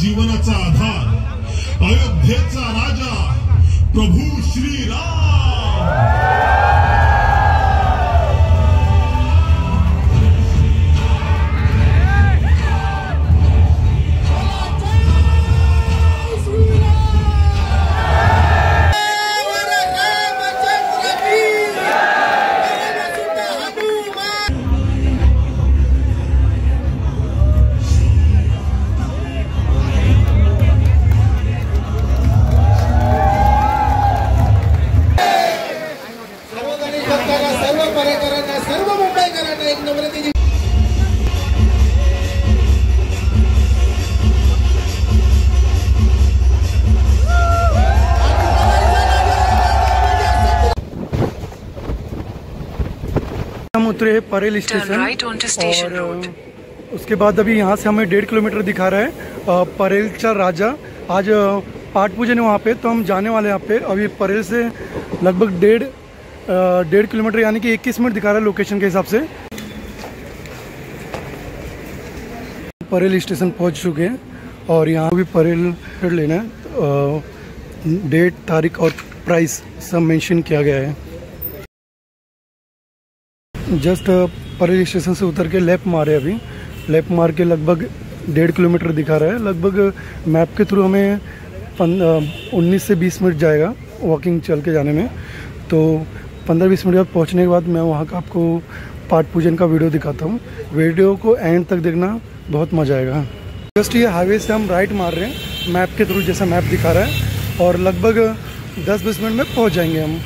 जीवनाचा आधार, अयोध्येचा राजा प्रभू श्रीराम। हम उतरे हैं परेल स्टेशन और उसके बाद अभी यहाँ से हमें 1.5 किलोमीटर दिखा रहा है परेलचा राजा। आज पाठ पूजन है वहाँ पे, तो हम जाने वाले हैं यहाँ पे। अभी परेल से लगभग 1.5 किलोमीटर यानी कि 21 मिनट दिखा रहा है लोकेशन के हिसाब से। परेल स्टेशन पहुँच चुके हैं और यहाँ भी परेल लेना है। डेट, तारीख और प्राइस सब मेंशन किया गया है। जस्ट परेल स्टेशन से उतर के लेफ्ट मारे, अभी लेफ्ट मार के लगभग 1.5 किलोमीटर दिखा रहा है। लगभग मैप के थ्रू हमें 19 से 20 मिनट जाएगा वॉकिंग चल के जाने में। तो 15-20 मिनट बाद पहुंचने के बाद मैं वहां का आपको पाठ पूजन का वीडियो दिखाता हूं। वीडियो को एंड तक देखना, बहुत मज़ा आएगा। जस्ट ये हाईवे से हम राइट मार रहे हैं मैप के थ्रू, जैसा मैप दिखा रहा है, और लगभग 10-20 मिनट में पहुँच जाएंगे हम।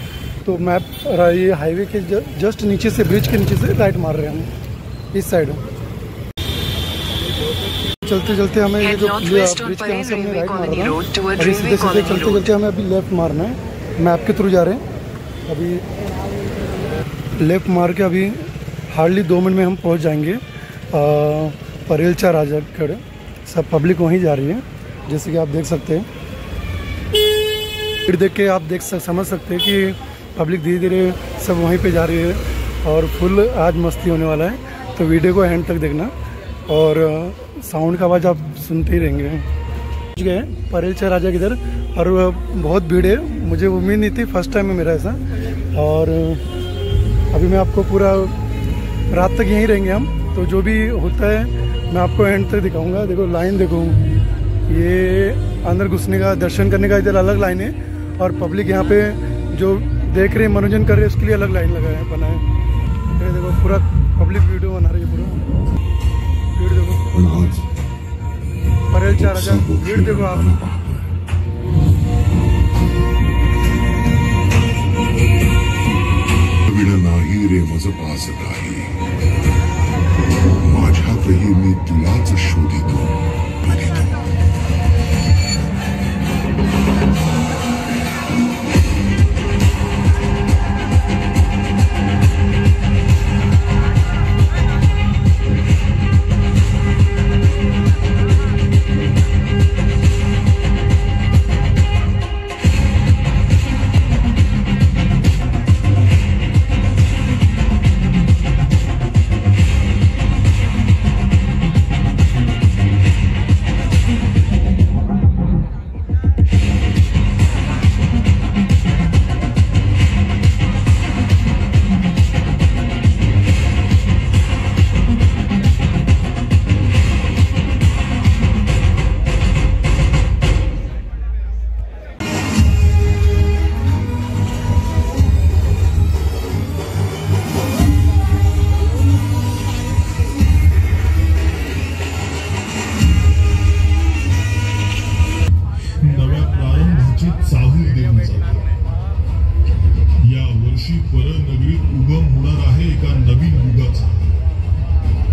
तो मैप ये हाईवे के जस्ट नीचे से, ब्रिज के नीचे से राइट मार रहे हैं हम इस साइड। चलते चलते हमें ये जो ब्रिज के यहाँ से हमने राइट मारा था, अभी सीधे सीधे चलते चलते हमें अभी लेफ्ट मारना है। मैप के थ्रू जा रहे हैं। अभी लेफ्ट मार के अभी हार्डली 2 मिनट में हम पहुँच जाएंगे परेलचा राजागढ़। सब पब्लिक वहीं जा रही है, जैसे कि आप देख सकते हैं। फिर देख के आप समझ सकते हैं कि पब्लिक धीरे धीरे सब वहीं पे जा रही है और फुल आज मस्ती होने वाला है। तो वीडियो को एंड तक देखना और साउंड का आवाज़ आप सुनते ही रहेंगे। पहुँच गए परेलचा राजा की इधर और बहुत भीड़ है, मुझे उम्मीद नहीं थी, फर्स्ट टाइम है मेरा ऐसा। और अभी मैं आपको पूरा रात तक यहीं रहेंगे हम, तो जो भी होता है मैं आपको एंड तक दिखाऊँगा। देखो लाइन देखो, ये अंदर घुसने का, दर्शन करने का इधर अलग लाइन है, और पब्लिक यहाँ पे जो देख रहे हैं, मनोरंजन कर रहे हैं, उसके लिए अलग लाइन लगाया है, बनाए। ये देखो पूरा पब्लिक वीडियो बना रही है, पूरा भीड़ देखो। परेलचा राजा भीड़ देखो आप। नाही रे मज पास काही, माझ्यातही मी तुलाच शोधितो।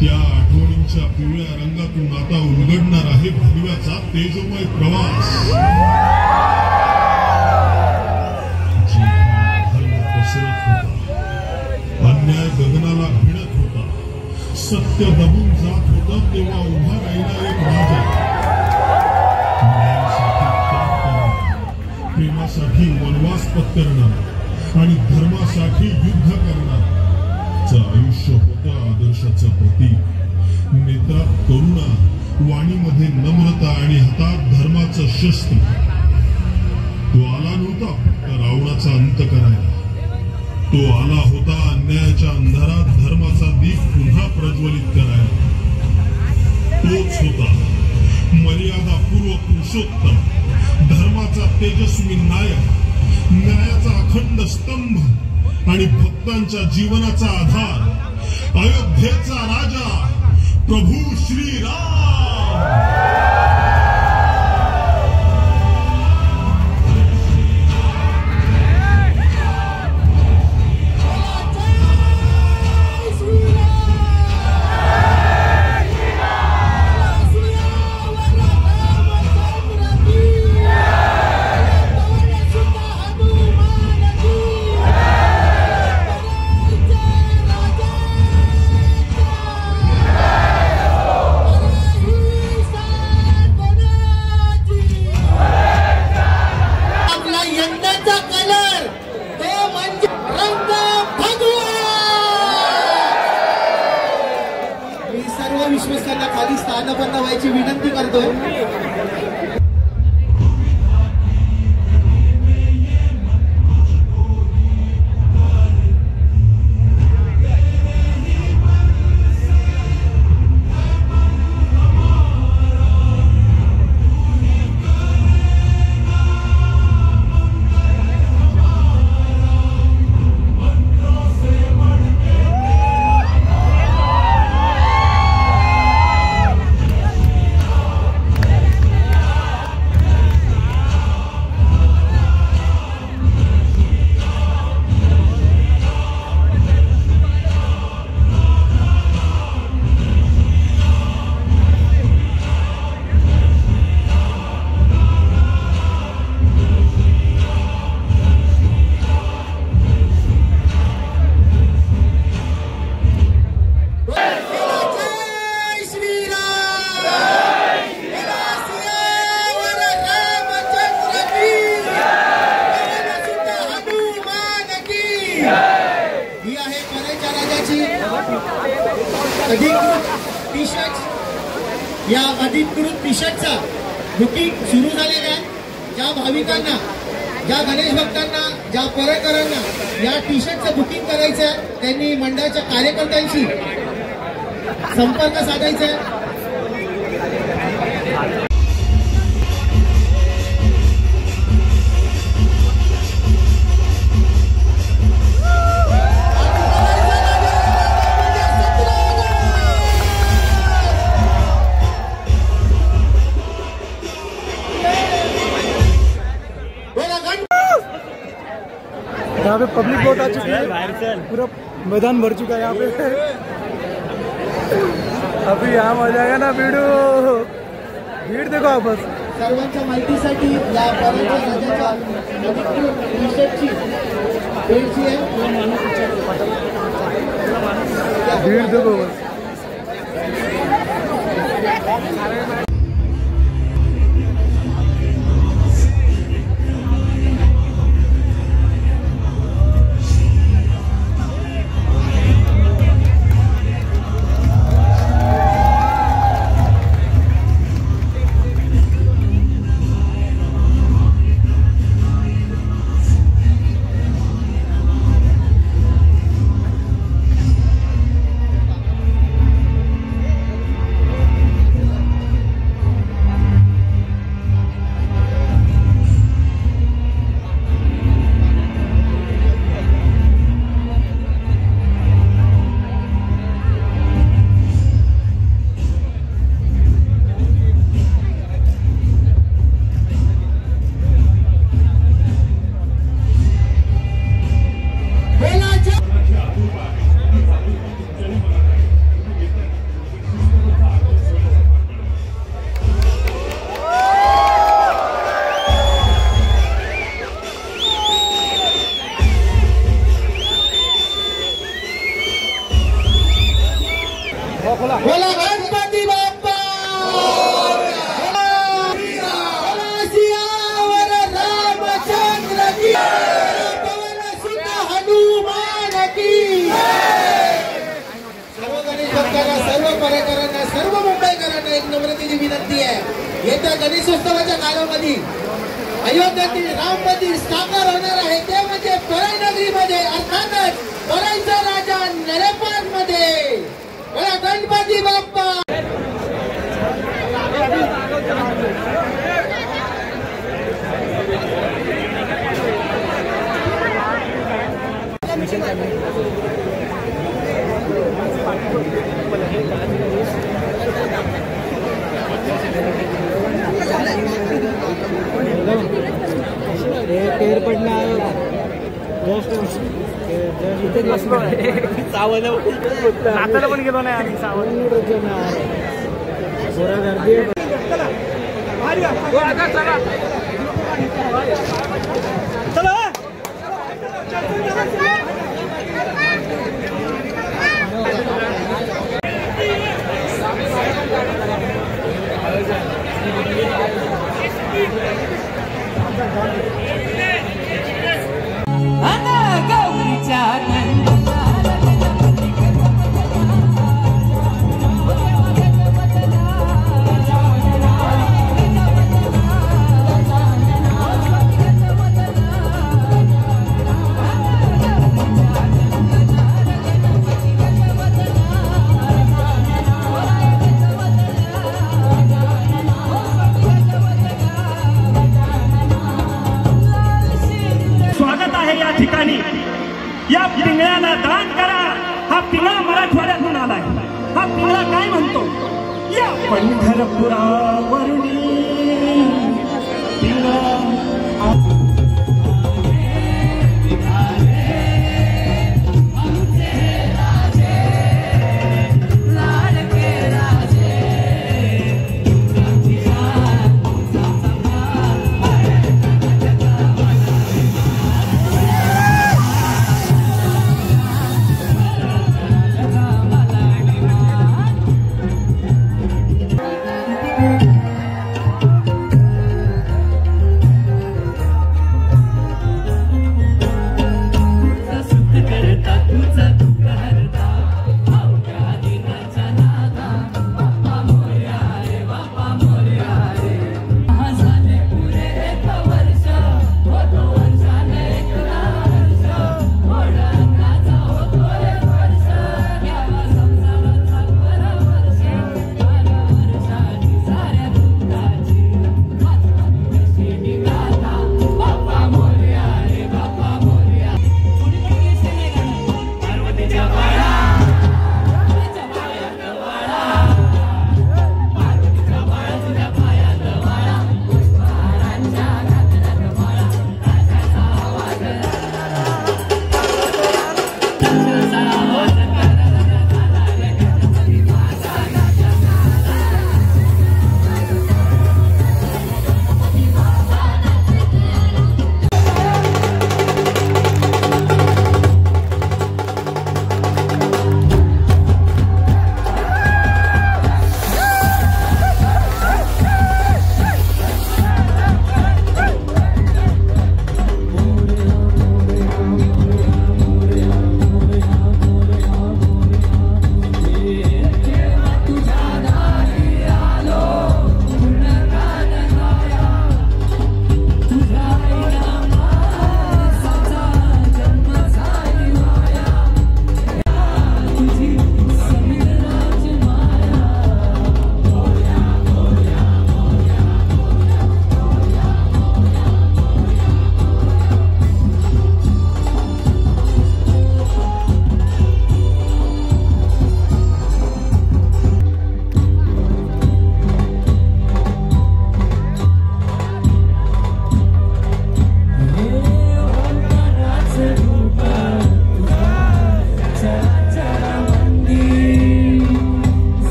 त्या आठवणींच्या पिवळ्या रंगातून आता उलगडणार आहे भगव्याचा तेजोमय प्रवास। धर्म पसरत होता, अन्याय गगनाला भिडत होता, सत्य दबून जात होतं, तेव्हा उभा राहिला एक राजा, न्यायासाठी त्याग करणारा, प्रेमासाठी वनवास पत्करणारा आणि धर्मासाठी युद्ध करणारा। आयुष्य होतं आदर्शाचं प्रतीक, नेत्रात करुणा, वाणीमध्ये नम्रता आणि हातात धर्माचं शस्त्र. तो आला नव्हता फक्त रावणाचा अंत करायला, तो आला होता अन्यायाच्या अंधारात धर्माचा दीप पुन्हा प्रज्वलित करायला. तोच होता मर्यादापूर्व पुरुषोत्तम, धर्माचा तेजस्वी नायक, न्यायाचा अखंड स्तंभ आणि भक्तांच्या जीवनाचा आधार, अयोध्येचा राजा प्रभू श्रीराम. विश्वासांना खाली स्थानपन्न व्हायची विनंती करतोय. या अधिकृत टी शर्टचा बुकिंग सुरू झालेलं आहे. ज्या भाविकांना, ज्या गणेश भक्तांना, ज्या परेकरांना या टी शर्टचं बुकिंग करायचं आहे त्यांनी मंडळाच्या कार्यकर्त्यांशी संपर्क साधायचा आहे. यहाँ पे पब्लिक बहुत आ चुकी है, पूरा मैदान भर चुका है यहाँ पे. अभी यहाँ आ जाएगा ना वीडियो, भीड़ देखो आप बस. सर्वांच्या माहितीसाठी या राजाच्या टी शर्टची भीड़ देखो बस. बोला गणपती बाप्पा, सियावर रामचंद्र की, पवन सुत हनुमान की. सर्व गणेश भक्तांना, सर्व परेकरांना, सर्व मुंबईकरांना एक नम्रतेची विनंती आहे. येत्या गणेशोत्सवाच्या कालामध्ये अयोध्येतील राम मंदिर साकार होणार आहे, ते म्हणजे परळी नगरीमध्ये, अर्थातच परळीचा राजा नरेपाल मध्ये. बघा गणपती बाप्पा. पेर पडला नाताला पण गेलो नाही आम्ही सावध गर्दी चला या पिंगळ्याला दान करा. हा पिंगळा मराठवाड्यातून आलाय. हा पिंगळा काय म्हणतो, या पंढरपुरावरुणी पिंगळा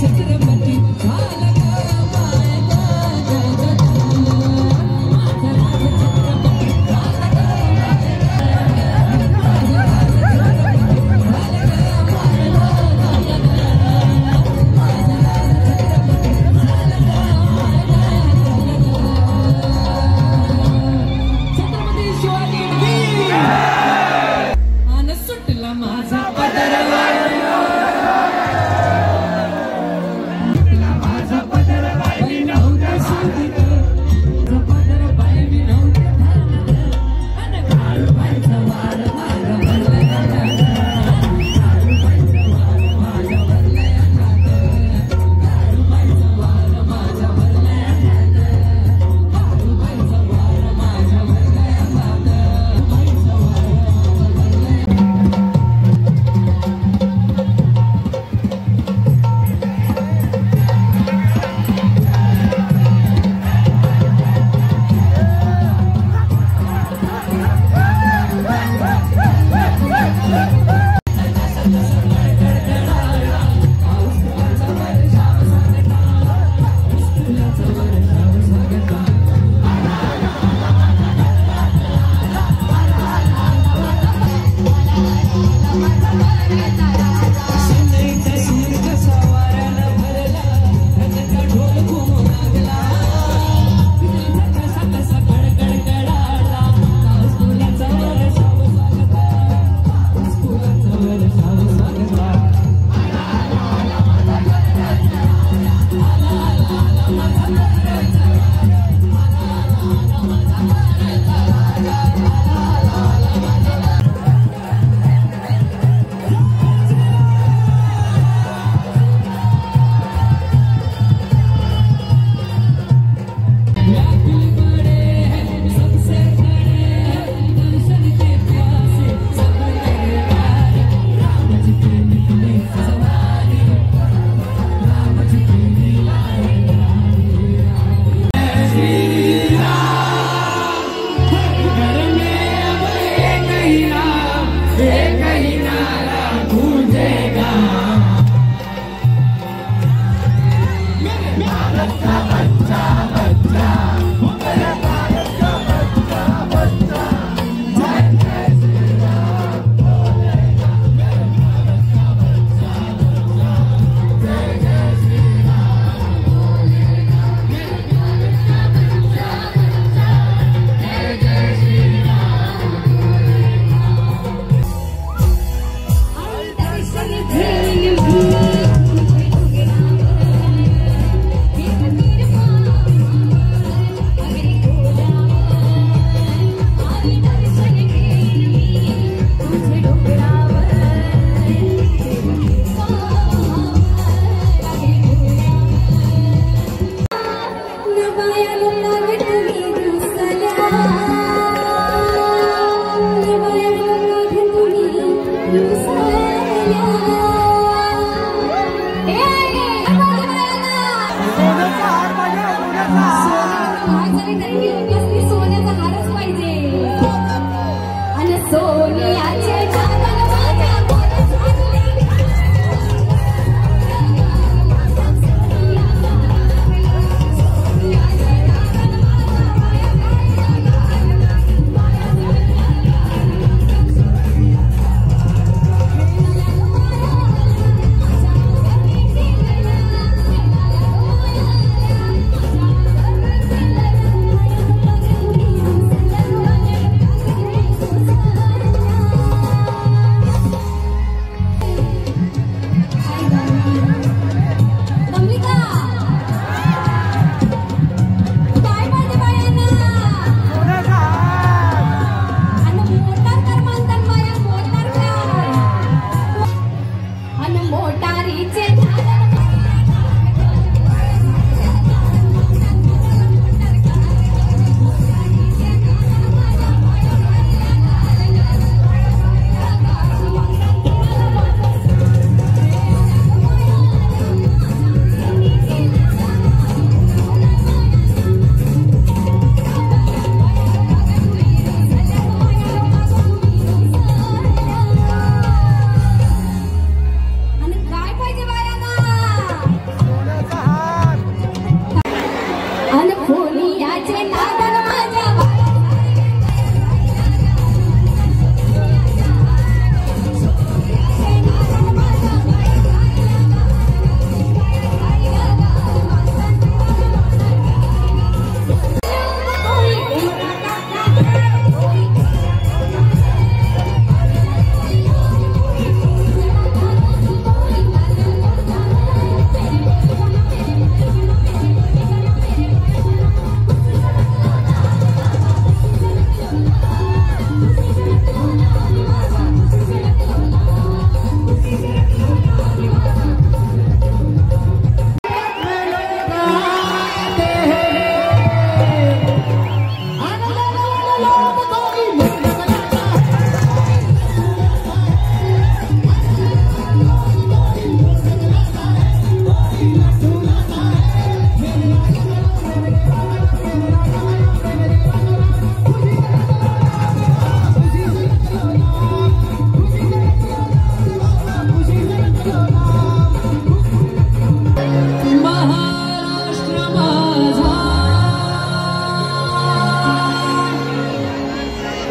छत्रपती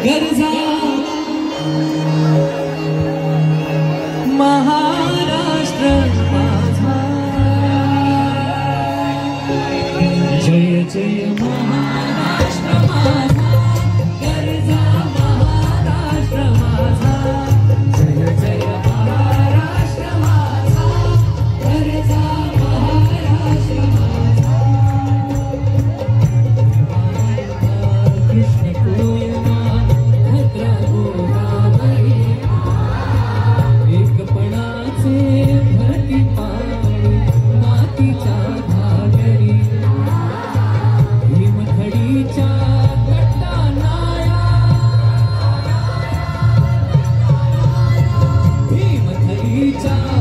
गरजा महाराष्ट्र माझा जय जय महाराष्ट्र माझा गरजा महाराष्ट्र माझा जय जय महाराष्ट्र माझा गरजा महाराष्ट्र माझा कृष्ण कोयना भद्रा गोदावरी एकपणाचे भरती पाणी मातीच्या घागरी भीमथडीच्या तटानाया भीमथडीच्या